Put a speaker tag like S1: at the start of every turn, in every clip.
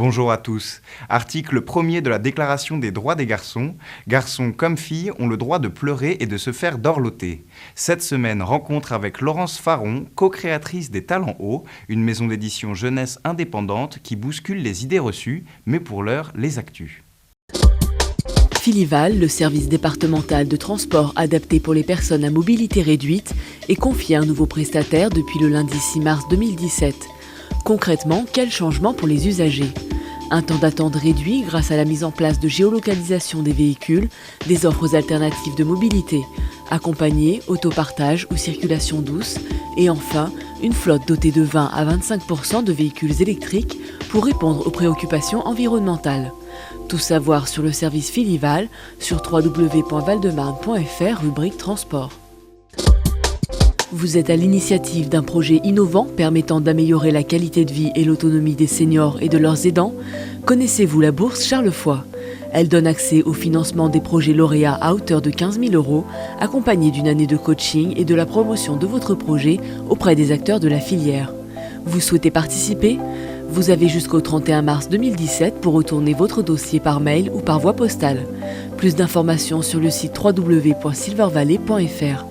S1: Bonjour à tous. Article 1er de la Déclaration des droits des garçons. Garçons comme filles ont le droit de pleurer et de se faire dorloter. Cette semaine, rencontre avec Laurence Faron, co-créatrice des Talents Hauts, une maison d'édition jeunesse indépendante qui bouscule les idées reçues, mais pour l'heure, les actus.
S2: Filival, le service départemental de transport adapté pour les personnes à mobilité réduite, est confié à un nouveau prestataire depuis le lundi 6 mars 2017. Concrètement, quel changement pour les usagers ? Un temps d'attente réduit grâce à la mise en place de géolocalisation des véhicules, des offres alternatives de mobilité, accompagné, autopartage ou circulation douce, et enfin, une flotte dotée de 20 à 25% de véhicules électriques pour répondre aux préoccupations environnementales. Tout savoir sur le service Filival sur www.valdemarne.fr, rubrique transport. Vous êtes à l'initiative d'un projet innovant permettant d'améliorer la qualité de vie et l'autonomie des seniors et de leurs aidants. Connaissez-vous la bourse Charles Foix ? Elle donne accès au financement des projets lauréats à hauteur de 15 000 €, accompagnés d'une année de coaching et de la promotion de votre projet auprès des acteurs de la filière. Vous souhaitez participer ? Vous avez jusqu'au 31 mars 2017 pour retourner votre dossier par mail ou par voie postale. Plus d'informations sur le site www.silvervalley.fr.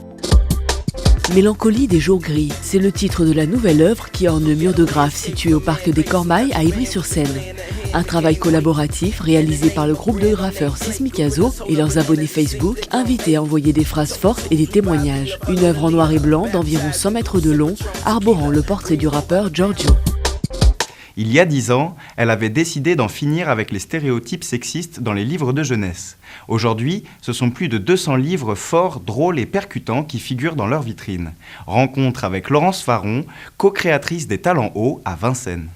S2: Mélancolie des jours gris, c'est le titre de la nouvelle œuvre qui orne le mur de graphe situé au parc des Cormailles à Ivry-sur-Seine. Un travail collaboratif réalisé par le groupe de graffeurs Sismicazo et leurs abonnés Facebook, invités à envoyer des phrases fortes et des témoignages. Une œuvre en noir et blanc d'environ 100 mètres de long, arborant le portrait du rappeur Giorgio.
S1: Il y a 10 ans, elle avait décidé d'en finir avec les stéréotypes sexistes dans les livres de jeunesse. Aujourd'hui, ce sont plus de 200 livres forts, drôles et percutants qui figurent dans leur vitrine. Rencontre avec Laurence Faron, co-créatrice des Talents Hauts à Vincennes.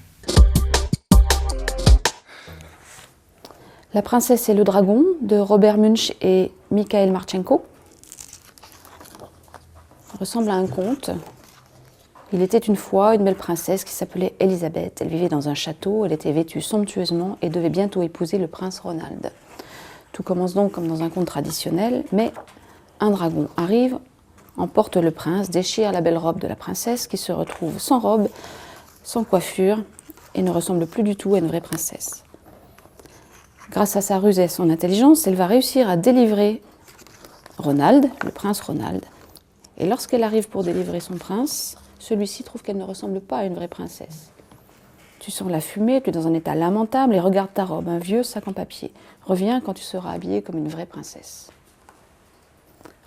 S3: La princesse et le dragon de Robert Munch et Mikhail Marchenko ressemble à un conte. Il était une fois une belle princesse qui s'appelait Elisabeth. Elle vivait dans un château, elle était vêtue somptueusement et devait bientôt épouser le prince Ronald. Tout commence donc comme dans un conte traditionnel, mais un dragon arrive, emporte le prince, déchire la belle robe de la princesse qui se retrouve sans robe, sans coiffure et ne ressemble plus du tout à une vraie princesse. Grâce à sa ruse et à son intelligence, elle va réussir à délivrer Ronald, le prince Ronald. Et lorsqu'elle arrive pour délivrer son prince, celui-ci trouve qu'elle ne ressemble pas à une vraie princesse. Tu sens la fumée, tu es dans un état lamentable et regarde ta robe, un vieux sac en papier. Reviens quand tu seras habillée comme une vraie princesse.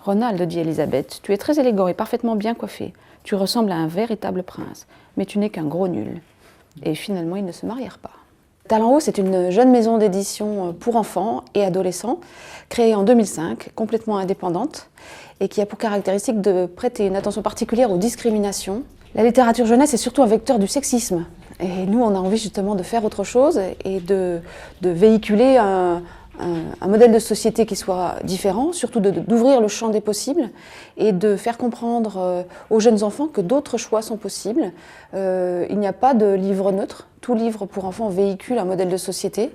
S3: Ronald, dit Elisabeth, tu es très élégant et parfaitement bien coiffé. Tu ressembles à un véritable prince, mais tu n'es qu'un gros nul. Et finalement, ils ne se marièrent pas. Talents Hauts, c'est une jeune maison d'édition pour enfants et adolescents, créée en 2005, complètement indépendante, et qui a pour caractéristique de prêter une attention particulière aux discriminations. La littérature jeunesse est surtout un vecteur du sexisme. Et nous, on a envie justement de faire autre chose et de véhiculer un modèle de société qui soit différent, surtout d'ouvrir le champ des possibles et de faire comprendre aux jeunes enfants que d'autres choix sont possibles. Il n'y a pas de livre neutre. Tout livre pour enfants véhicule un modèle de société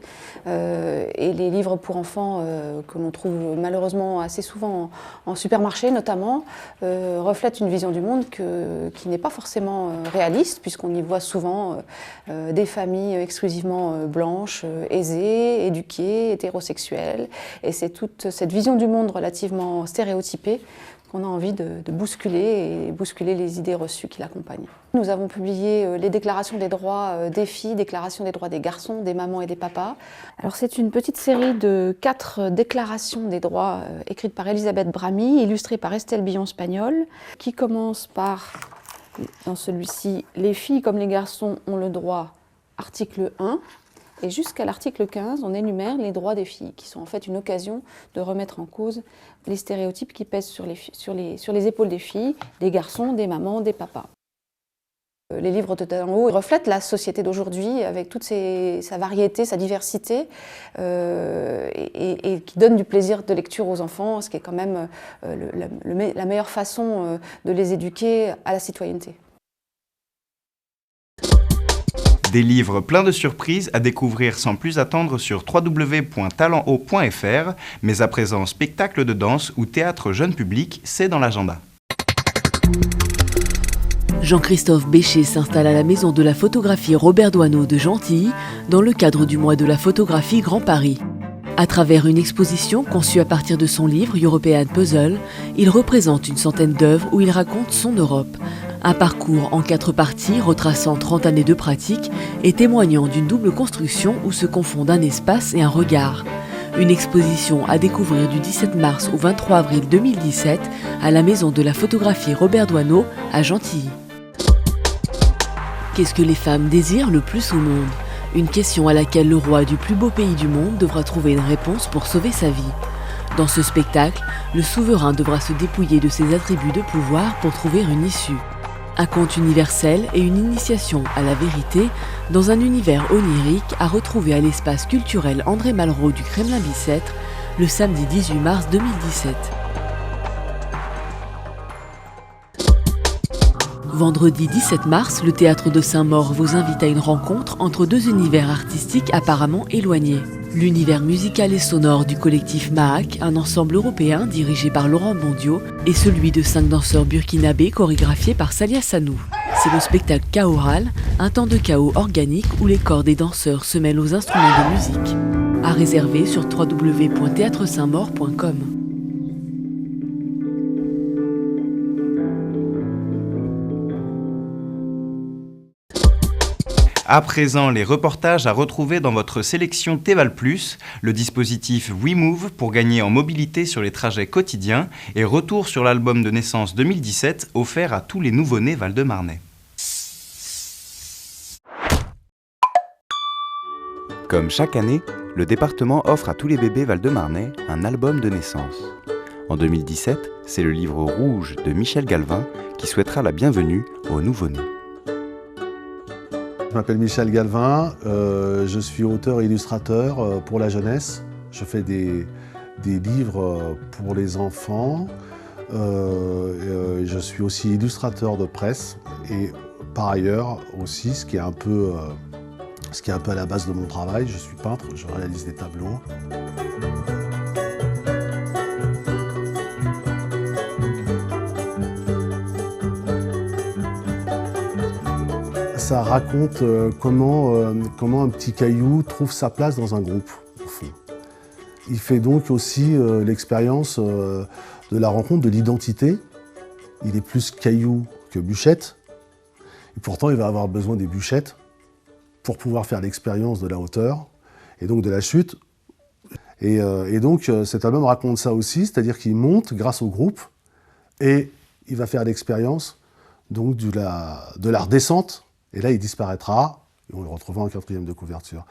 S3: et les livres pour enfants que l'on trouve malheureusement assez souvent en supermarché notamment reflètent une vision du monde qui n'est pas forcément réaliste puisqu'on y voit souvent des familles exclusivement blanches, aisées, éduquées, hétérosexuelles et c'est toute cette vision du monde relativement stéréotypée qu'on a envie de bousculer et bousculer les idées reçues qui l'accompagnent. Nous avons publié les déclarations des droits des filles, déclarations des droits des garçons, des mamans et des papas. Alors c'est une petite série de 4 déclarations des droits écrites par Elisabeth Bramy, illustrées par Estelle Billon-Spagnol, qui commence par, dans celui-ci, les filles comme les garçons ont le droit, article 1. Et jusqu'à l'article 15, on énumère les droits des filles, qui sont en fait une occasion de remettre en cause les stéréotypes qui pèsent sur les épaules des filles, des garçons, des mamans, des papas. Les livres de Talents Hauts reflètent la société d'aujourd'hui avec toute sa variété, sa diversité, et qui donnent du plaisir de lecture aux enfants, ce qui est quand même la meilleure façon de les éduquer à la citoyenneté.
S1: Des livres pleins de surprises à découvrir sans plus attendre sur www.talenthaut.fr, mais à présent spectacle de danse ou théâtre jeune public, c'est dans l'agenda.
S2: Jean-Christophe Bécher s'installe à la maison de la photographie Robert Doisneau de Gentilly dans le cadre du mois de la photographie Grand Paris. À travers une exposition conçue à partir de son livre European Puzzle, il représente une centaine d'œuvres où il raconte son Europe. Un parcours en 4 parties retraçant 30 années de pratique et témoignant d'une double construction où se confondent un espace et un regard. Une exposition à découvrir du 17 mars au 23 avril 2017 à la maison de la photographie Robert Doisneau à Gentilly. Qu'est-ce que les femmes désirent le plus au monde ? Une question à laquelle le roi du plus beau pays du monde devra trouver une réponse pour sauver sa vie. Dans ce spectacle, le souverain devra se dépouiller de ses attributs de pouvoir pour trouver une issue. Un conte universel et une initiation à la vérité dans un univers onirique à retrouver à l'espace culturel André Malraux du Kremlin-Bicêtre le samedi 18 mars 2017. Vendredi 17 mars, le théâtre de Saint-Maur vous invite à une rencontre entre 2 univers artistiques apparemment éloignés. L'univers musical et sonore du collectif Mahak, un ensemble européen dirigé par Laurent Bondio, et celui de 5 danseurs burkinabés chorégraphiés par Salia Sanou. C'est le spectacle Chaoral, un temps de chaos organique où les corps des danseurs se mêlent aux instruments de musique. À réserver sur www.théâtresaintmaur.com.
S1: À présent, les reportages à retrouver dans votre sélection Tval+, le dispositif WeMove pour gagner en mobilité sur les trajets quotidiens et retour sur l'album de naissance 2017 offert à tous les nouveau-nés val-de-marnais.
S4: Comme chaque année, le département offre à tous les bébés val-de-marnais un album de naissance. En 2017, c'est le livre rouge de Michel Galvin qui souhaitera la bienvenue aux nouveau-nés.
S5: Je m'appelle Michel Galvin, je suis auteur et illustrateur pour la jeunesse. Je fais des livres pour les enfants. Je suis aussi illustrateur de presse et par ailleurs aussi, ce qui est un peu à la base de mon travail, je suis peintre, je réalise des tableaux. Ça raconte comment un petit caillou trouve sa place dans un groupe, au fond. Il fait donc aussi l'expérience de la rencontre de l'identité. Il est plus caillou que bûchette, et pourtant il va avoir besoin des bûchettes pour pouvoir faire l'expérience de la hauteur, et donc de la chute. Et donc cet album raconte ça aussi, c'est-à-dire qu'il monte grâce au groupe, et il va faire l'expérience donc de la redescente. Et là, il disparaîtra, et on le retrouvera en 4e de couverture.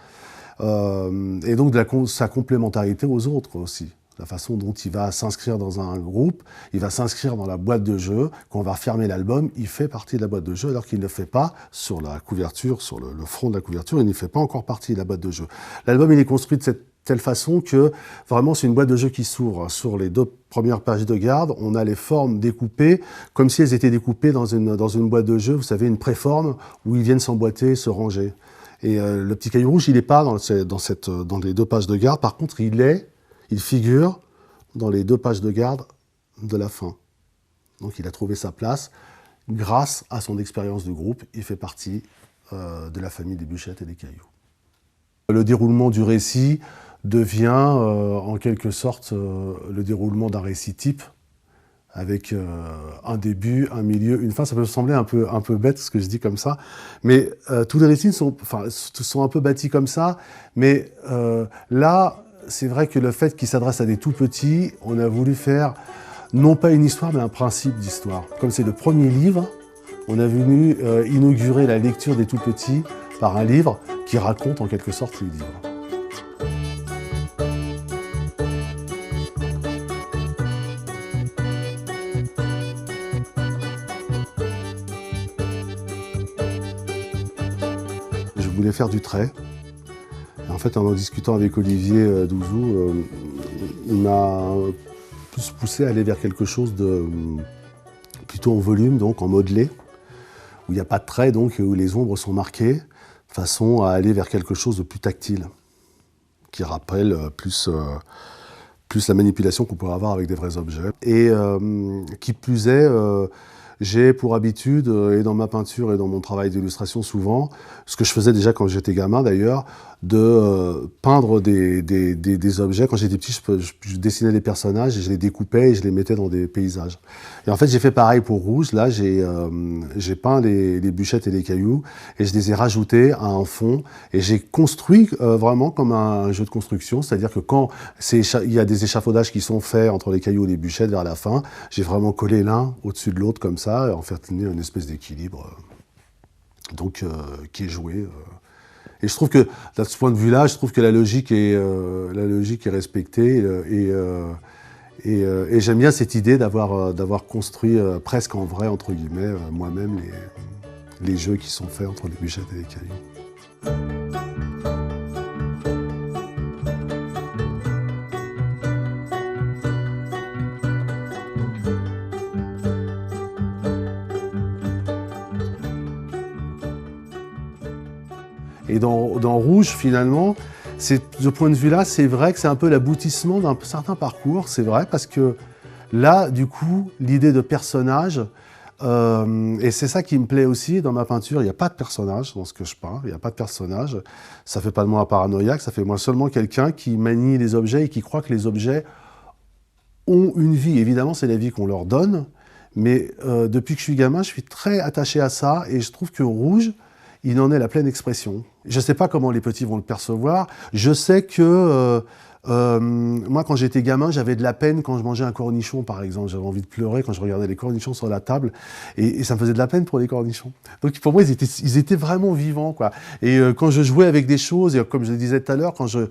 S5: Et donc sa complémentarité aux autres aussi. La façon dont il va s'inscrire dans un groupe, il va s'inscrire dans la boîte de jeu. Quand on va fermer l'album, il fait partie de la boîte de jeu, alors qu'il ne fait pas sur la couverture, sur le front de la couverture, il ne fait pas encore partie de la boîte de jeu. L'album, il est construit de cette telle façon que vraiment c'est une boîte de jeu qui s'ouvre. Sur les 2 premières pages de garde, on a les formes découpées, comme si elles étaient découpées dans une boîte de jeu, vous savez, une préforme où ils viennent s'emboîter, se ranger. Et le petit caillou rouge, il n'est pas dans les 2 pages de garde, par contre il figure dans les 2 pages de garde de la fin. Donc il a trouvé sa place grâce à son expérience de groupe, il fait partie de la famille des bûchettes et des cailloux. Le déroulement du récit devient en quelque sorte le déroulement d'un récit type, avec un début, un milieu, une fin. Ça peut sembler un peu bête ce que je dis comme ça, mais tous les récits sont un peu bâtis comme ça, mais là, c'est vrai que le fait qu'il s'adresse à des tout petits, on a voulu faire non pas une histoire, mais un principe d'histoire. Comme c'est le premier livre, on a voulu inaugurer la lecture des tout petits par un livre qui raconte en quelque sorte le livre. Je voulais faire du trait. Et en fait, en discutant avec Olivier Douzou, il m'a plus poussé à aller vers quelque chose de plutôt en volume, donc en modelé, où il n'y a pas de trait, donc où les ombres sont marquées, de façon à aller vers quelque chose de plus tactile, qui rappelle plus la manipulation qu'on pourrait avoir avec des vrais objets. Et qui plus est, j'ai pour habitude, et dans ma peinture et dans mon travail d'illustration souvent, ce que je faisais déjà quand j'étais gamin d'ailleurs, de peindre des objets. Quand j'étais petit, je dessinais des personnages et je les découpais et je les mettais dans des paysages. Et en fait, j'ai fait pareil pour Rouge. Là, j'ai peint les bûchettes et les cailloux et je les ai rajoutés à un fond. Et j'ai construit vraiment comme un jeu de construction, c'est-à-dire que quand il y a des échafaudages qui sont faits entre les cailloux et les bûchettes vers la fin, j'ai vraiment collé l'un au-dessus de l'autre comme ça, et en fait une espèce d'équilibre qui est joué. Et je trouve que, de ce point de vue-là, je trouve que la logique est respectée. Et j'aime bien cette idée d'avoir construit presque en vrai, entre guillemets, moi-même, les jeux qui sont faits entre les bûchettes et les cailloux. Et dans Rouge, finalement, de ce point de vue-là, c'est vrai que c'est un peu l'aboutissement d'un certain parcours, c'est vrai, parce que là, du coup, l'idée de personnage, et c'est ça qui me plaît aussi dans ma peinture, il n'y a pas de personnage dans ce que je peins, il n'y a pas de personnage. Ça fait pas de moi un paranoïaque, ça fait moi seulement quelqu'un qui manie les objets et qui croit que les objets ont une vie. Évidemment, c'est la vie qu'on leur donne, mais depuis que je suis gamin, je suis très attaché à ça, et je trouve que Rouge, il en est la pleine expression. Je ne sais pas comment les petits vont le percevoir. Je sais que moi, quand j'étais gamin, j'avais de la peine quand je mangeais un cornichon, par exemple. J'avais envie de pleurer quand je regardais les cornichons sur la table. Et ça me faisait de la peine pour les cornichons. Donc pour moi, ils étaient vraiment vivants, quoi. Et quand je jouais avec des choses, et comme je le disais tout à l'heure, quand je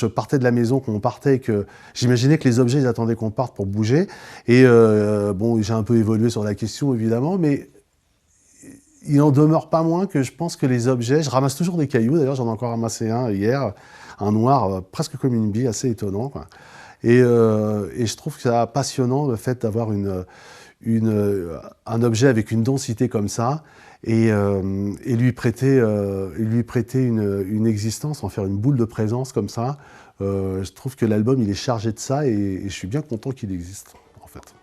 S5: partais de la maison, qu'on partait, que j'imaginais que les objets, ils attendaient qu'on parte pour bouger. Et bon, j'ai un peu évolué sur la question, évidemment, mais il n'en demeure pas moins que je pense que les objets, je ramasse toujours des cailloux, d'ailleurs j'en ai encore ramassé un hier, un noir presque comme une bille, assez étonnant, quoi. Et je trouve que c'est passionnant le fait d'avoir un objet avec une densité comme ça et lui prêter une existence, en faire une boule de présence comme ça. Je trouve que l'album il est chargé de ça et je suis bien content qu'il existe en fait.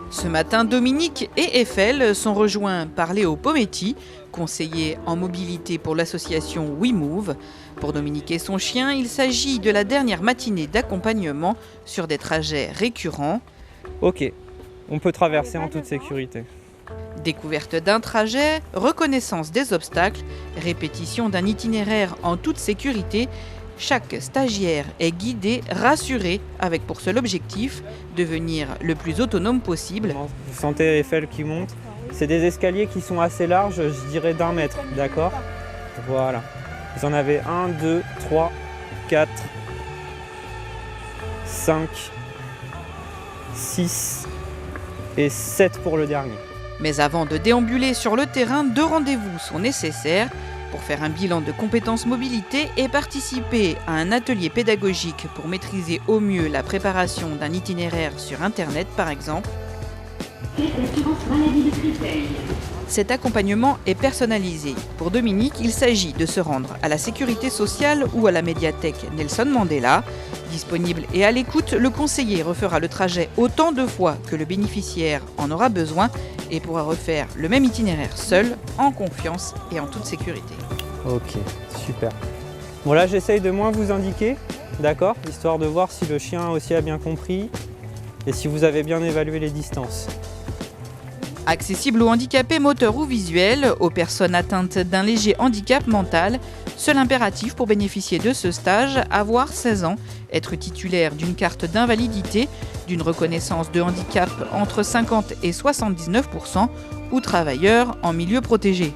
S6: Ce matin, Dominique et Eiffel sont rejoints par Léo Pometti, conseiller en mobilité pour l'association WeMove. Pour Dominique et son chien, il s'agit de la dernière matinée d'accompagnement sur des trajets récurrents.
S7: Ok, on peut traverser en toute sécurité.
S6: Découverte d'un trajet, reconnaissance des obstacles, répétition d'un itinéraire en toute sécurité. Chaque stagiaire est guidé, rassuré, avec pour seul objectif devenir le plus autonome possible.
S7: Vous sentez Eiffel qui monte. C'est des escaliers qui sont assez larges, je dirais d'1 mètre, d'accord ? Voilà. Vous en avez 1, 2, 3, 4, 5, 6 et 7 pour le dernier.
S6: Mais avant de déambuler sur le terrain, 2 rendez-vous sont nécessaires pour faire un bilan de compétences mobilité et participer à un atelier pédagogique pour maîtriser au mieux la préparation d'un itinéraire sur Internet, par exemple. Cet accompagnement est personnalisé. Pour Dominique, il s'agit de se rendre à la sécurité sociale ou à la médiathèque Nelson Mandela. Disponible et à l'écoute, le conseiller refera le trajet autant de fois que le bénéficiaire en aura besoin et pourra refaire le même itinéraire seul, en confiance et en toute sécurité.
S7: Ok, super. Bon là j'essaye de moins vous indiquer, d'accord ? Histoire de voir si le chien aussi a bien compris et si vous avez bien évalué les distances.
S6: Accessible aux handicapés moteurs ou visuels, aux personnes atteintes d'un léger handicap mental, seul impératif pour bénéficier de ce stage, avoir 16 ans, être titulaire d'une carte d'invalidité, d'une reconnaissance de handicap entre 50 et 79% ou travailleur en milieu protégé.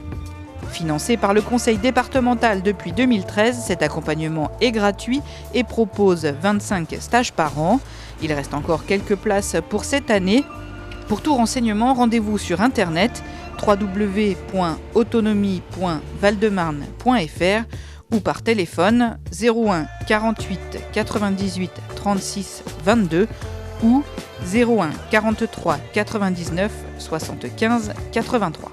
S6: Financé par le conseil départemental depuis 2013, cet accompagnement est gratuit et propose 25 stages par an. Il reste encore quelques places pour cette année. Pour tout renseignement, rendez-vous sur internet www.autonomie.valdemarne.fr ou par téléphone 01 48 98 36 22 ou 01 43 99 75 83.